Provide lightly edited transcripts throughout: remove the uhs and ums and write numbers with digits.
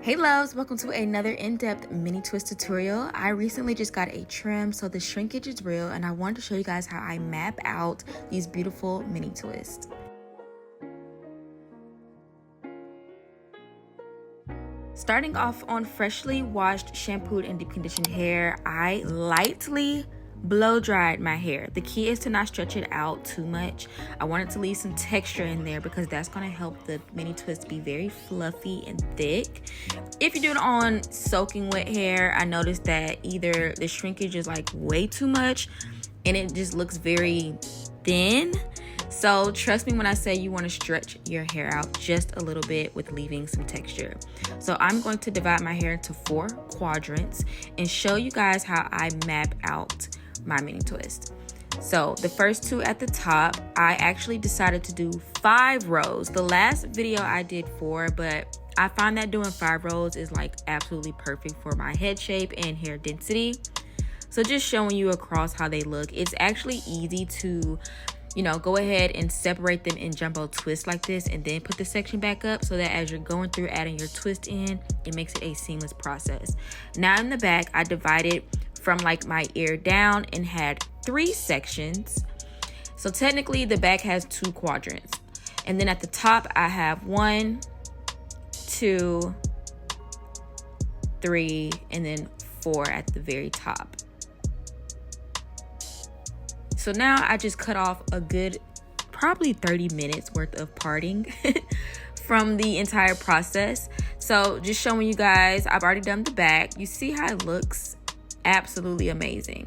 Hey loves, welcome to another in-depth mini twist tutorial. I recently just got a trim, so the shrinkage is real, and I wanted to show you guys how I map out these beautiful mini twists. Starting off on freshly washed, shampooed, and deep conditioned hair, I lightly blow dried my hair. The key is to not stretch it out too much. I wanted to leave some texture in there because that's going to help the mini twist be very fluffy and thick. If you do it on soaking wet hair, I noticed that either the shrinkage is like way too much and it just looks very thin. So trust me when I say you want to stretch your hair out just a little bit with leaving some texture. So I'm going to divide my hair into 4 quadrants and show you guys how I map out my mini twist. So the first 2 at the top, I actually decided to do 5 rows. The last video I did 4, but I find that doing 5 rows is like absolutely perfect for my head shape and hair density. So just showing you across how they look. It's actually easy to, go ahead and separate them in jumbo twists like this and then put the section back up so that as you're going through adding your twist in, it makes it a seamless process. Now in the back, I divided from like my ear down and had 3 sections. So technically the back has 2 quadrants. And then at the top, I have 1, 2, 3, and then 4 at the very top. So now I just cut off a good probably 30 minutes worth of parting from the entire process. So just showing you guys, I've already done the back. You see how it looks? Absolutely amazing.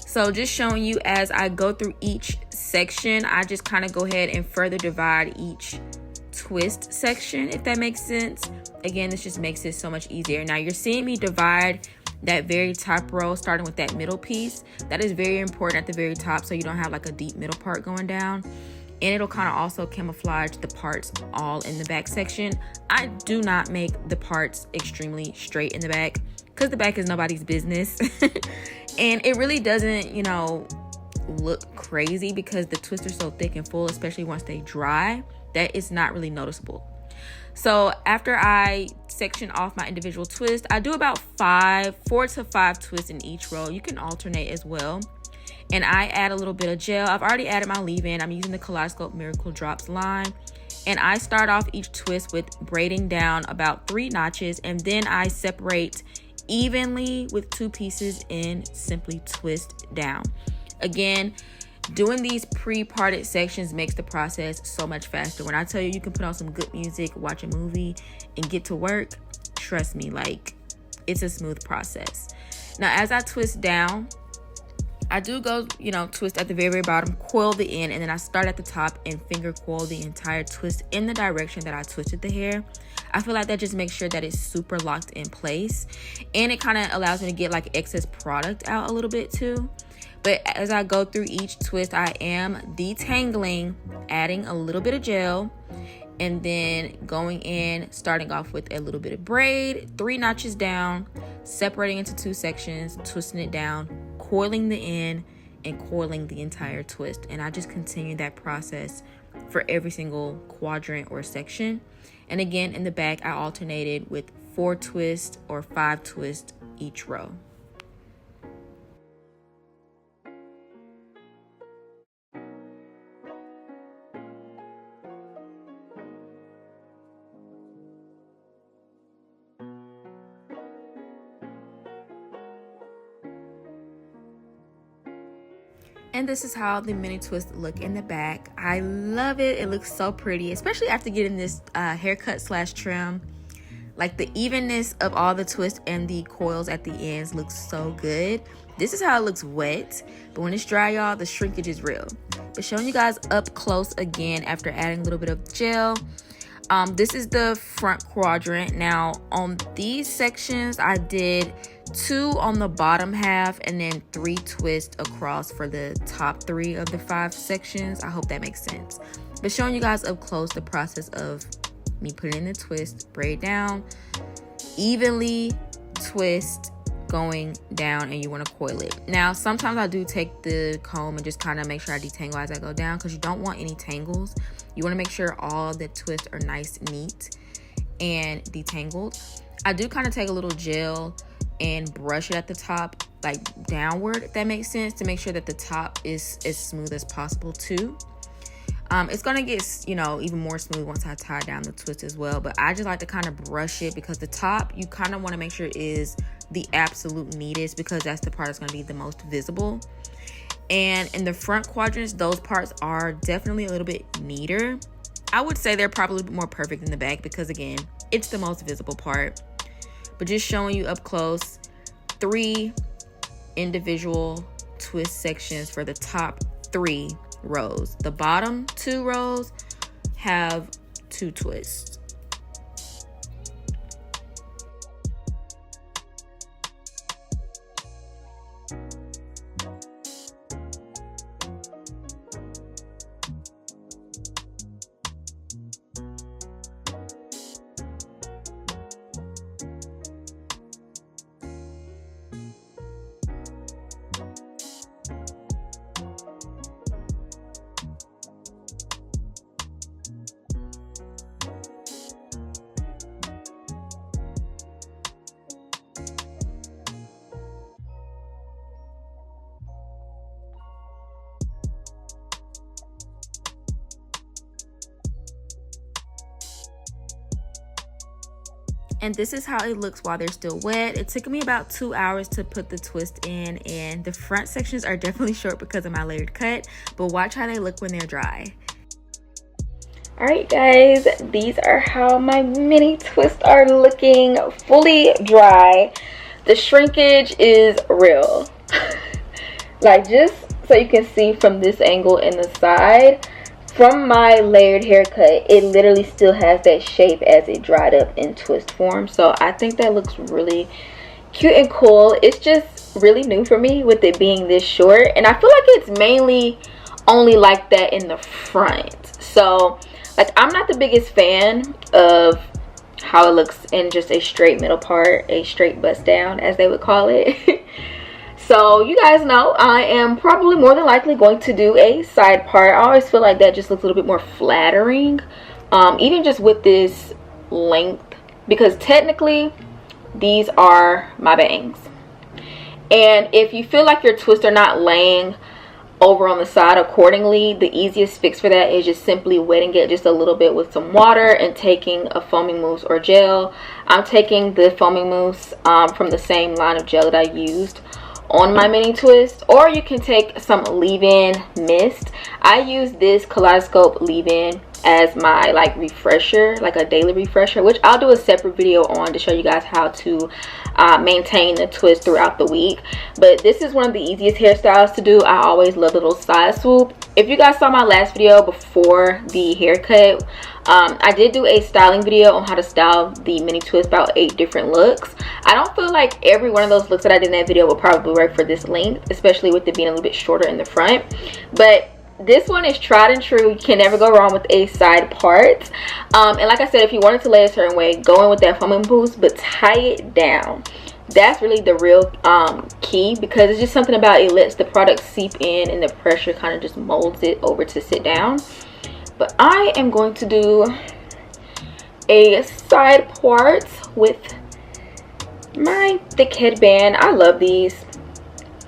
So just showing you as I go through each section, I just kind of go ahead and further divide each twist section, if that makes sense. Again, this just makes it so much easier. Now you're seeing me divide that very top row starting with that middle piece. That is very important at the very top so you don't have like a deep middle part going down, and it'll kind of also camouflage the parts all in the back section. I do not make the parts extremely straight in the back because the back is nobody's business and it really doesn't look crazy because the twists are so thick and full, especially once they dry, that it's not really noticeable. So after I section off my individual twist, I do about 4 to 5 twists in each row. You can alternate as well. And I add a little bit of gel. I've already added my leave-in. I'm using the Kaleidoscope Miracle Drops Line. And I start off each twist with braiding down about 3 notches. And then I separate evenly with 2 pieces and simply twist down. Again, doing these pre-parted sections makes the process so much faster. When I tell you can put on some good music, watch a movie, and get to work, trust me, like, it's a smooth process. Now, as I twist down, I do go, twist at the very, very bottom, coil the end, and then I start at the top and finger coil the entire twist in the direction that I twisted the hair. I feel like that just makes sure that it's super locked in place, and it kind of allows me to get like excess product out a little bit too. But as I go through each twist, I am detangling, adding a little bit of gel, and then going in, starting off with a little bit of braid, 3 notches down, separating into 2 sections, twisting it down, coiling the end, and coiling the entire twist. And I just continue that process for every single quadrant or section. And again, in the back, I alternated with 4 twists or 5 twists each row. And this is how the mini twists look in the back. I love it. It looks so pretty, especially after getting this haircut / trim. Like the evenness of all the twists and the coils at the ends looks so good. This is how it looks wet, but when it's dry, y'all, the shrinkage is real. But showing you guys up close again after adding a little bit of gel. This is the front quadrant. Now on these sections, I did 2 on the bottom half and then 3 twists across for the top 3 of the 5 sections. I hope that makes sense. But showing you guys up close the process of me putting in the twist, braid down, evenly twist, going down, and you want to coil it. Now sometimes I do take the comb and just kind of make sure I detangle as I go down because you don't want any tangles. You want to make sure all the twists are nice, neat. and detangled. I do kind of take a little gel and brush it at the top, like downward, if that makes sense, to make sure that the top is as smooth as possible too. It's gonna get, you know, even more smooth once I tie down the twist as well, but I just like to kind of brush it because the top, you kind of want to make sure is the absolute neatest, because that's the part that's gonna be the most visible. And in the front quadrants, those parts are definitely a little bit neater. I would say they're probably more perfect than the back because, again, it's the most visible part. But just showing you up close, 3 individual twist sections for the top 3 rows. The bottom 2 rows have 2 twists. And this is how it looks while they're still wet. It took me about 2 hours to put the twist in, and the front sections are definitely short because of my layered cut, but watch how they look when they're dry. All right, guys, these are how my mini twists are looking fully dry. The shrinkage is real. Like, just so you can see from this angle in the side, from my layered haircut, it literally still has that shape as it dried up in twist form. So I think that looks really cute and cool. It's just really new for me with it being this short, and I feel like it's mainly only like that in the front. So like, I'm not the biggest fan of how it looks in just a straight middle part, a straight bust down as they would call it. So you guys know I am probably more than likely going to do a side part. I always feel like that just looks a little bit more flattering, even just with this length, because technically these are my bangs. And if you feel like your twists are not laying over on the side accordingly, the easiest fix for that is just simply wetting it just a little bit with some water and taking a foaming mousse or gel. I'm taking the foaming mousse from the same line of gel that I used on my mini twist, or you can take some leave-in mist. I use this Kaleidoscope leave-in as my like refresher, like a daily refresher, which I'll do a separate video on to show you guys how to maintain the twist throughout the week. But this is one of the easiest hairstyles to do. I always love the little side swoop. If you guys saw my last video before the haircut, I did do a styling video on how to style the mini twist, about 8 different looks. I don't feel like every one of those looks that I did in that video will probably work for this length, especially with it being a little bit shorter in the front. But this one is tried and true. You can never go wrong with a side part. And like I said, if you wanted to lay a certain way, go in with that foaming boost, but tie it down. That's really the real key, because it's just something about it lets the product seep in and the pressure kind of just molds it over to sit down. But I am going to do a side part with my thick headband. I love these.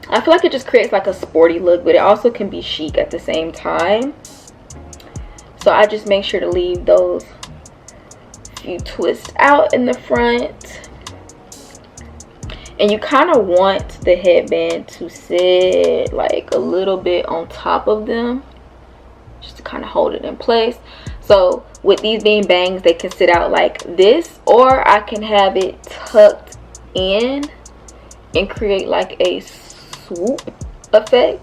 I feel like it just creates like a sporty look, but it also can be chic at the same time. So I just make sure to leave those few twists out in the front. And you kind of want the headband to sit like a little bit on top of them, just to kind of hold it in place. So with these being bangs, they can sit out like this, or I can have it tucked in and create like a swoop effect,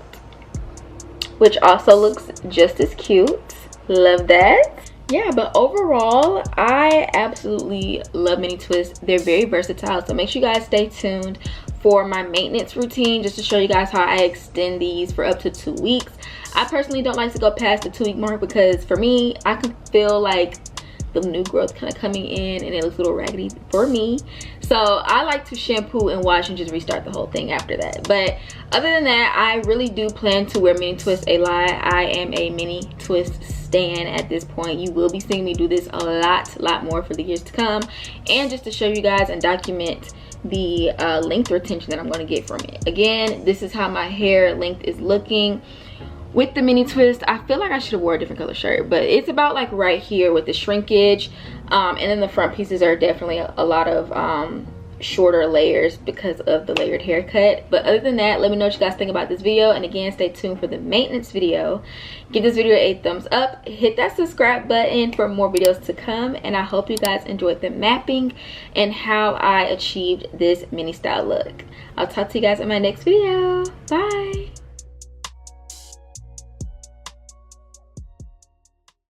which also looks just as cute. Love that. Yeah, but overall, I absolutely love mini twists. They're very versatile, so make sure you guys stay tuned for my maintenance routine, just to show you guys how I extend these for up to 2 weeks. I personally don't like to go past the 2-week mark, because for me, I can feel like the new growth kind of coming in, and it looks a little raggedy for me. So I like to shampoo and wash and just restart the whole thing after that. But other than that, I really do plan to wear mini twists a lot. I am a mini twist stan at this point. You will be seeing me do this a lot more for the years to come, and just to show you guys and document the length retention that I'm going to get from it. Again, this is how my hair length is looking with the mini twist. I feel like I should have wore a different color shirt, but it's about like right here with the shrinkage, and then the front pieces are definitely a lot of shorter layers because of the layered haircut. But other than that, let me know what you guys think about this video, and again, stay tuned for the maintenance video. Give this video a thumbs up, hit that subscribe button for more videos to come, and I hope you guys enjoyed the mapping and how I achieved this mini style look. I'll talk to you guys in my next video. Bye.